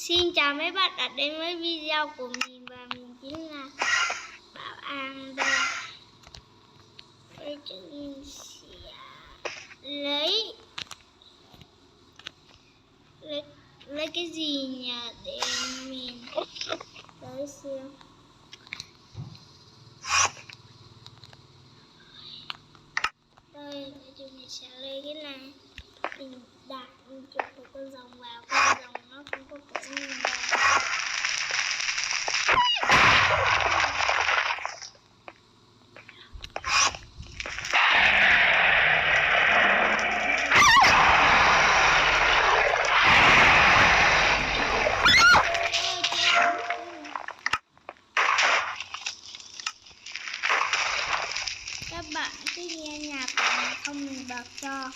Xin chào mấy bạn đã đến với video của mình, và mình chính là Bảo An đây. Bây giờ mình sẽ lấy cái gì nhỉ để mình tới xem. Đây, mình sẽ lấy cái này, mình đặt mình chụp một con rồng vào, con rồng nó không có cổ như này. Các bạn cứ nghe nhạc của mình không, mình bật cho.